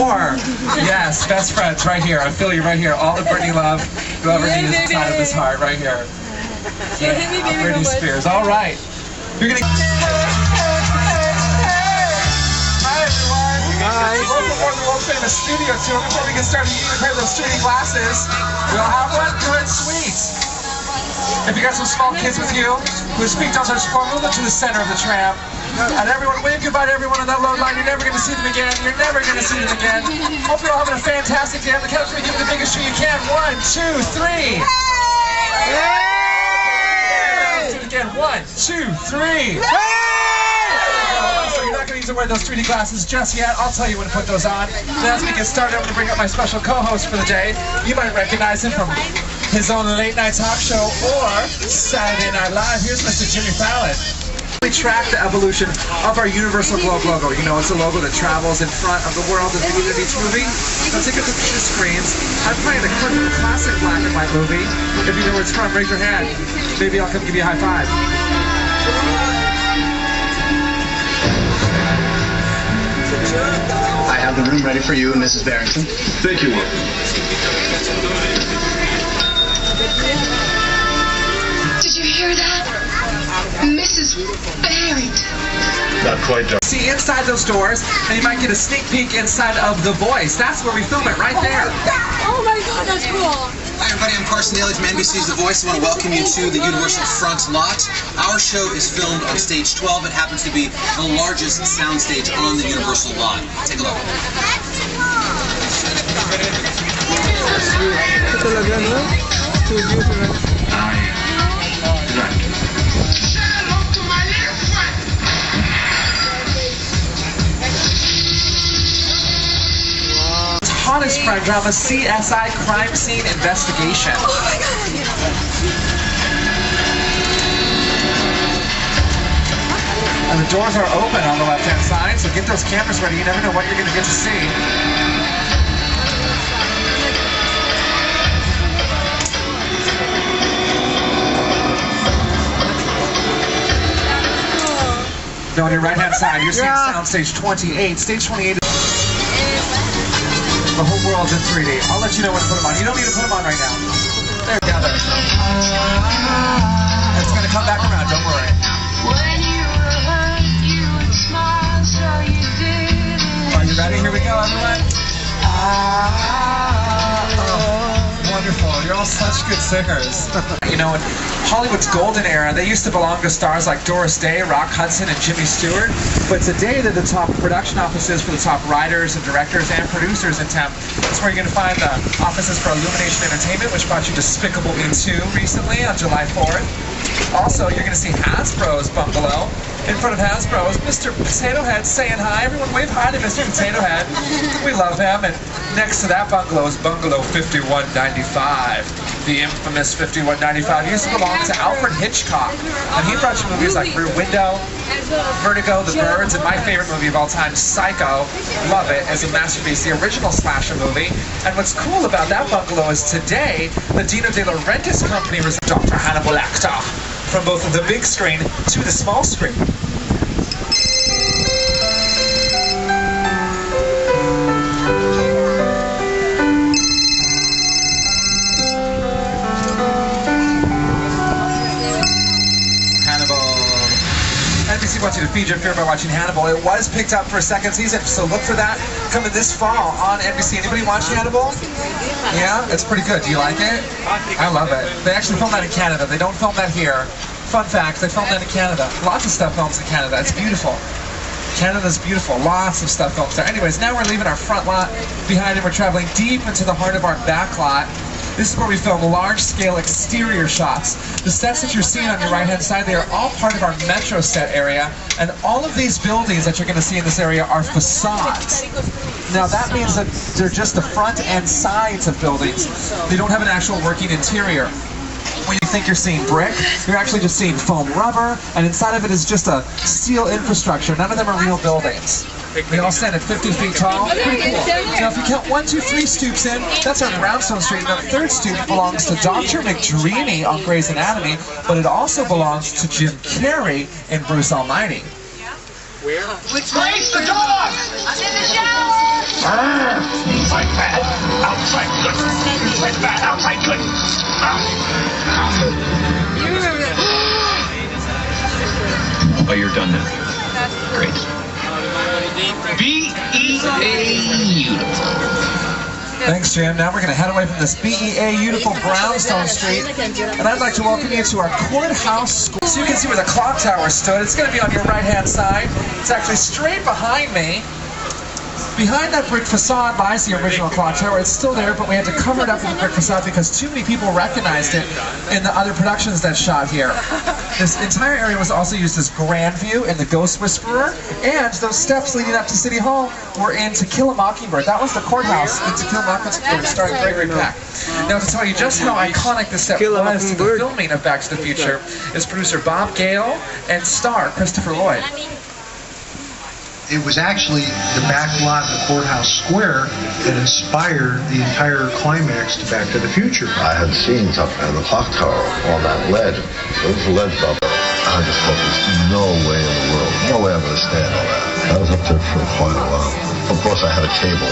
more. Yes, best friends right here. I feel you right here. All the Britney love you'll ever need is inside of this heart right here. Yeah, Britney Spears. All right. You're gonna. Hi everyone. Hi. Welcome aboard the world famous studio tour. Before we get started, you need to pair those 3D glasses. We'll have one. Good, sweet. If you got some small kids with you, whose feet don't touch the floor, move them to the center of the tram. And everyone, wave goodbye to everyone on that load line. You're never going to see them again. You're never going to see them again. Hope you're all having a fantastic day. On the count of three, give me the biggest cheer you can. 1, 2, 3. Let's do it again. 1, 2, 3. So you're not going to need to wear those 3D glasses just yet. I'll tell you when to put those on. Then as we get started, I'm going to bring up my special co-host for the day. You might recognize him from his own late night talk show or Saturday Night Live. Here's Mr. Jimmy Fallon. We track the evolution of our Universal Globe logo. You know, it's a logo that travels in front of the world at the beginning of each movie. Now take a look at your screens. I'm playing a clip of a classic black and white movie. If you know where it's from, raise your hand. Maybe I'll come give you a high five. I have the room ready for you and Mrs. Barrington. Thank you, Will. Did you hear that? Mrs. Barrington. Not quite done. See inside those doors, and you might get a sneak peek inside of The Voice. That's where we film it, right there. Oh my God, that's cool. Hi everybody, I'm Carson Daly from NBC's The Voice. I want to welcome you to the Universal Front Lot. Our show is filmed on stage 12. It happens to be the largest sound stage on the Universal lot. Take a look. Hottest crime drama, CSI Crime Scene Investigation. Oh my God. And the doors are open on the left-hand side, so get those cameras ready. You never know what you're going to get to see. Now on your right-hand side, you're seeing Soundstage 28. Stage 28 is the whole world's in 3D. I'll let you know when to put them on. You don't need to put them on right now. They're together. It's going to come back around, don't worry. When you were hurt, you would smile, so you did. Are you ready? Here we go, everyone. Wonderful. You're all such good singers. You know, in Hollywood's golden era, they used to belong to stars like Doris Day, Rock Hudson, and Jimmy Stewart. But today, they're the top production offices for the top writers and directors and producers in town. That's where you're going to find the offices for Illumination Entertainment, which brought you Despicable Me 2 recently on July 4th. Also, you're going to see Hasbro's bungalow. In front of Hasbro is Mr. Potato Head saying hi. Everyone wave hi to Mr. Potato Head. We love him. And next to that bungalow is Bungalow 5195. The infamous 5195 used to belong to Alfred Hitchcock. And he brought you movies like Rear Window, Vertigo, The Birds, and my favorite movie of all time, Psycho. Love it as a masterpiece, the original slasher movie. And what's cool about that bungalow is today, the Dino De Laurentiis company was Dr. Hannibal Lecter. From both the big screen to the small screen. NBC wants you to feed your fear by watching Hannibal. It was picked up for a second season, so look for that coming this fall on NBC. Anybody watch Hannibal? Yeah, it's pretty good. Do you like it? I love it. They actually film that in Canada. They don't film that here. Fun fact, they filmed that in Canada. Lots of stuff films in Canada. It's beautiful. Canada's beautiful. Lots of stuff films there. Anyways, now we're leaving our front lot behind and we're traveling deep into the heart of our back lot. This is where we film large-scale exterior shots. The sets that you're seeing on your right-hand side, they are all part of our metro set area, and all of these buildings that you're going to see in this area are facades. Now that means that they're just the front and sides of buildings. They don't have an actual working interior. When you think you're seeing brick, you're actually just seeing foam rubber, and inside of it is just a steel infrastructure. None of them are real buildings. They all stand at 50 feet tall. Pretty cool. Now, if you count 1, 2, 3 stoops in, that's on Brownstone Street. And the third stoop belongs to Dr. McDreamy on Grey's Anatomy, but it also belongs to Jim Carrey in Bruce Almighty. Place the dog! I'm in the shower! Inside bad, outside good. Inside bad, outside good. Oh, you're done now. Great. BEA Thanks, Jim. Now we're going to head away from this BEA beautiful Brownstone Street, and I'd like to welcome you to our courthouse school. So you can see where the clock tower stood. It's going to be on your right-hand side. It's actually straight behind me. Behind that brick facade lies the original clock tower. It's still there, but we had to cover it up with the brick facade because too many people recognized it in the other productions that shot here. This entire area was also used as Grandview and the Ghost Whisperer, and those steps leading up to City Hall were in To Kill a Mockingbird. That was the courthouse in To Kill a Mockingbird, starring Gregory Peck. Now, to tell you just how iconic this set was to the filming of Back to the Future is producer Bob Gale and star Christopher Lloyd. It was actually the back lot of the courthouse square that inspired the entire climax to Back to the Future. I had seen up in the clock tower on that ledge. There was a ledge up there. I just thought there's no way in the world, no way I'm going to stand all that. I was up there for quite a while. Of course, I had a cable.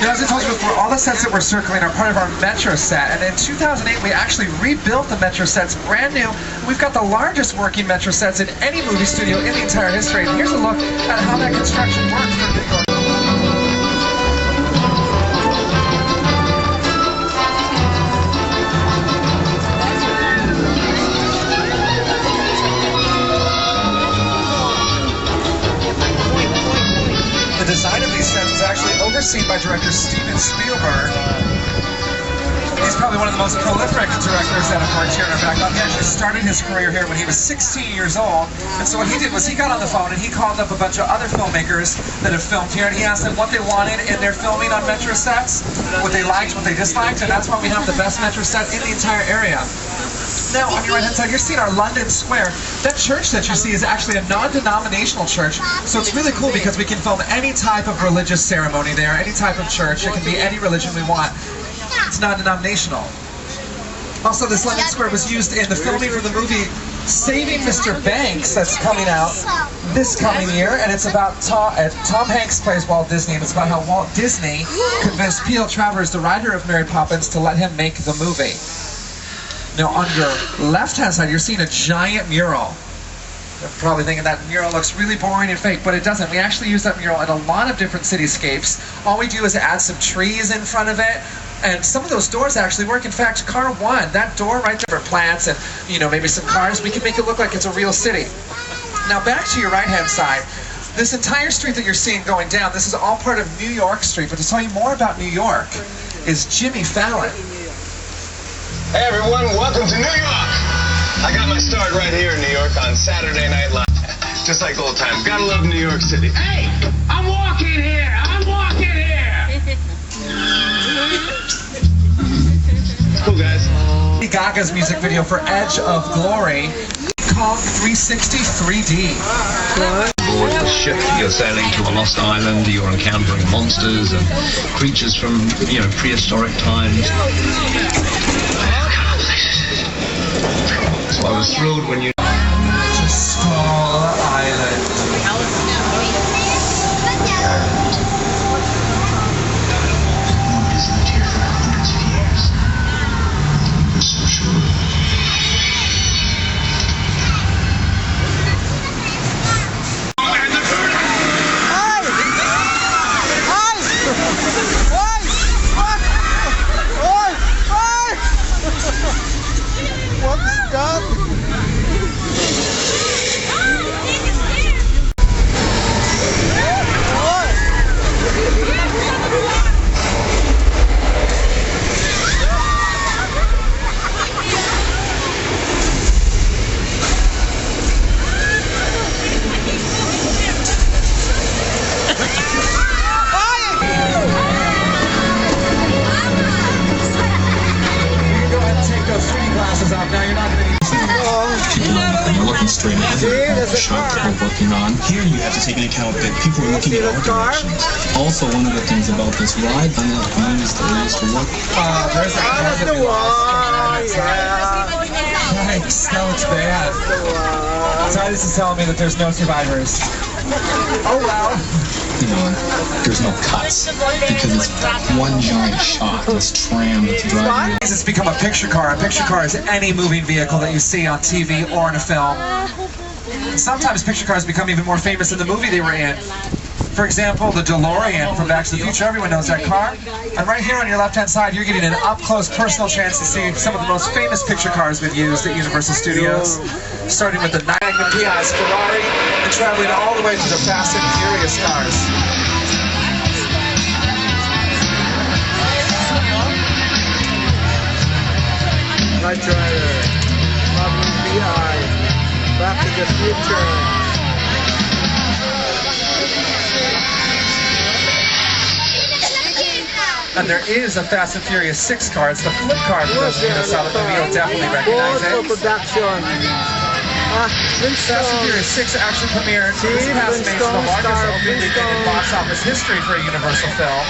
As I told you before, all the sets that we're circling are part of our Metro set, and in 2008 we actually rebuilt the Metro sets brand new. We've got the largest working Metro sets in any movie studio in the entire history, and here's a look at how that construction works for Big Orchestra. The design of these sets was actually overseen by director Steven Spielberg. He's probably one of the most prolific directors that have worked here in our background. He actually started his career here when he was 16 years old. And so what he did was he got on the phone and he called up a bunch of other filmmakers that have filmed here, and he asked them what they wanted in their filming on Metro sets, what they liked, what they disliked, and that's why we have the best Metro set in the entire area. Now, on your right-hand side, you're seeing our London Square. That church that you see is actually a non-denominational church, so it's really cool because we can film any type of religious ceremony there, any type of church. It can be any religion we want. It's non-denominational. Also, this London Square was used in the filming for the movie Saving Mr. Banks that's coming out this coming year, and it's about Tom Hanks plays Walt Disney, and it's about how Walt Disney convinced P.L. Travers, the writer of Mary Poppins, to let him make the movie. Now, on your left-hand side, you're seeing a giant mural. You're probably thinking that mural looks really boring and fake, but it doesn't. We actually use that mural in a lot of different cityscapes. All we do is add some trees in front of it, and some of those doors actually work. In fact, car 1, that door right there for plants and, you know, maybe some cars, we can make it look like it's a real city. Now, back to your right-hand side. This entire street that you're seeing going down, this is all part of New York Street, but to tell you more about New York is Jimmy Fallon. Hey everyone, welcome to New York! I got my start right here in New York on Saturday Night Live. Just like old times. Gotta love New York City. Hey! I'm walking here! I'm walking here! Cool, guys. Lady Gaga's music video for Edge of Glory called 360 3D. Board the ship, you're sailing to a lost island, you're encountering monsters and creatures from, you know, prehistoric times. So I was thrilled when you... Skull Island. Has lived here for hundreds of years. I'm so sure. What's up? Here you have to take into account that people are looking in all directions. Also, one of the things about this ride, on the beams that we used to look. There's that car that we lost. Yikes, that looks bad. Titus is telling me that there's no survivors. Oh wow. You know, there's no cuts because it's one giant shot. This tram that's driving. It's become a picture car. A picture car is any moving vehicle that you see on TV or in a film. Sometimes picture cars become even more famous than the movie they were in. For example, the DeLorean from Back to the Future. Everyone knows that car. And right here on your left-hand side, you're getting an up-close personal chance to see some of the most famous picture cars we've used at Universal Studios. Starting with the Magnum PI's Ferrari and traveling all the way to the Fast and Furious cars. Knight Rider, Magnum PI, Back to the Future. And there is a Fast and Furious 6 car. It's the flip car for those of you that saw the movie. You'll definitely recognize it. Production. Fast and Furious 6 actually premiered this past May, the largest opening weekend in box office history for a Universal film.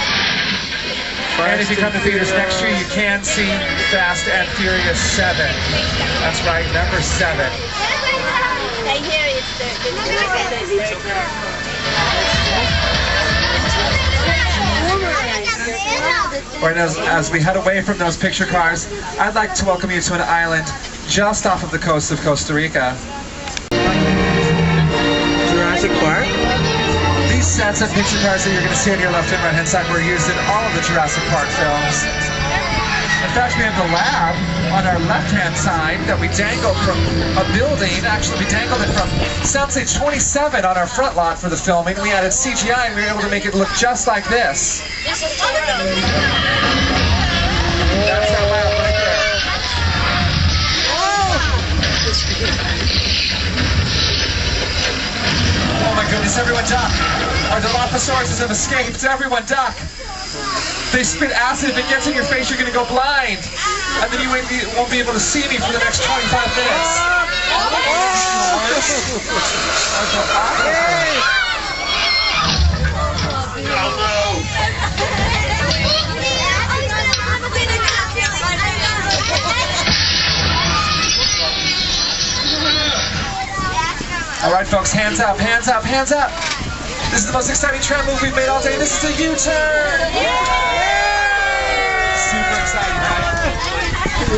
And if you come to theaters next year, you can see Fast and Furious 7. That's right, number 7. Right, as we head away from those picture cars, I'd like to welcome you to an island just off of the coast of Costa Rica. Jurassic Park? These sets of picture cars that you're going to see on your left and right hand side were used in all of the Jurassic Park films. In fact, we have the lab on our left-hand side that we dangled from a building. Actually, we dangled it from Soundstage 27 on our front lot for the filming. We added CGI and we were able to make it look just like this. That's our lab right there. Oh my goodness, everyone duck. Our Dilophosaurus have escaped. Everyone duck. They spit acid. If it gets in your face, you're going to go blind. And then you won't be able to see me for the next 25 minutes. All right, folks, hands up, hands up, hands up. This is the most exciting tram move we've made all day. This is a U-turn. Super exciting, right?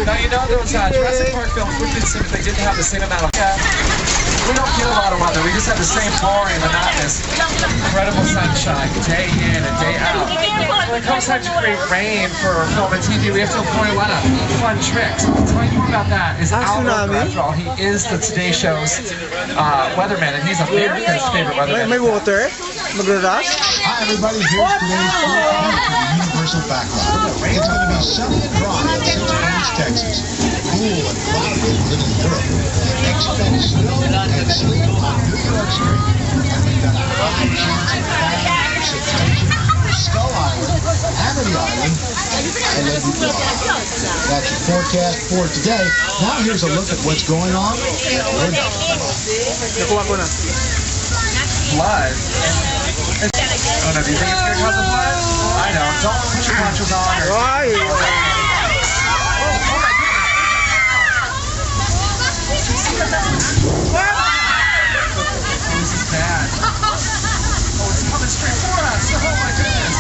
Now you know those Jurassic Park films wouldn't exist if they didn't have the same amount of we don't get a lot of weather. We just have the same boring, monotonous, incredible sunshine day in and day out. When it comes time to create rain for film and TV, we have to employ a lot of fun tricks. To tell you more about that is Albert Gradwell. He is the Today Show's weatherman, and he's America's favorite weatherman. May water? Magraras? Hi everybody, here's today's forecast for the Universal Backlot. It's going to be sunny and dry in St. Louis, Texas. Cool and cloudy in Little Europe. Expect snow and sleet on New York Street. And we've got a high chance of bad precipitation for Skull Island, Amity Island, and Lady Florida. That's your forecast for today. Now here's a look at what's going on. Blood. Oh no, do you think it's going to cause a flood? I know. Don't put your ponchos on. This is bad. Oh, it's coming straight for us. Oh my goodness.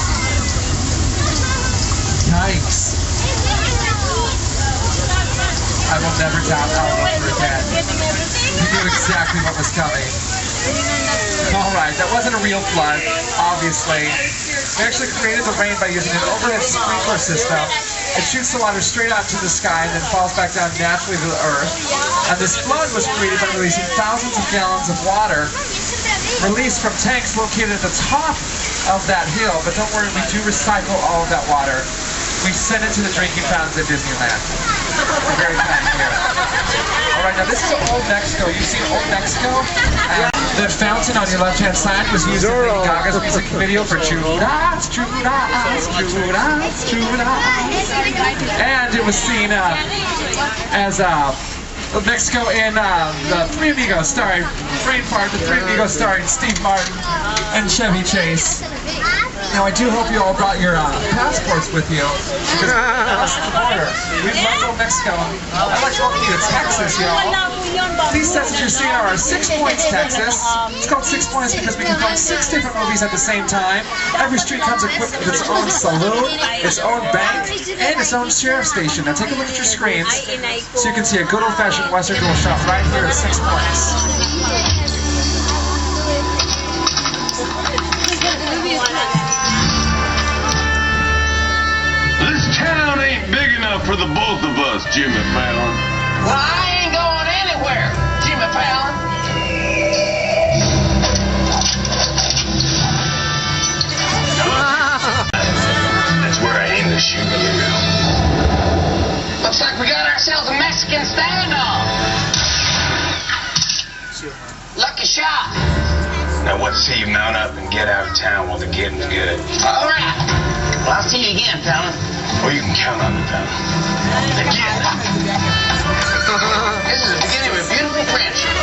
Yikes. I will never doubt Albert again. He knew exactly what was coming. Alright, that wasn't a real flood, obviously. We actually created the rain by using an overhead sprinkler system. It shoots the water straight out to the sky and then falls back down naturally to the earth. And this flood was created by releasing thousands of gallons of water released from tanks located at the top of that hill. But don't worry, we do recycle all of that water. We send it to the drinking fountains at Disneyland. We're very kind here. Alright, now this is Old Mexico. You've seen Old Mexico? The fountain on your left-hand side was used in Lady Gaga's music video for Judas, Judas, Judas, Judas. And it was seen as of Mexico in the Three Amigos, starring Brain Fart, the Three Amigos starring Steve Martin and Chevy Chase. Now, I do hope you all brought your passports with you, because across the border, we love Mexico. I'd like to welcome you to Texas, y'all. These sets that you're seeing are 6 Points, Texas. It's called 6 Points because we can film 6 different movies at the same time. Every street comes equipped with its own saloon, its own bank, and its own sheriff station. Now, take a look at your screens so you can see a good old-fashioned Western duel shot right here at 6 Points. This town ain't big enough for the both of us, Jimmy Fallon. Well, I ain't going anywhere, Jimmy Fallon. That's where I aim to shoot you. Looks like we got ourselves a Mexican standoff. Lucky shot. Now what say you mount up and get out of town while the getting's good? All right. Well, I'll see you again, Fallon. Well, you can count on me, Fallon. Again. This is the beginning of a beautiful friendship.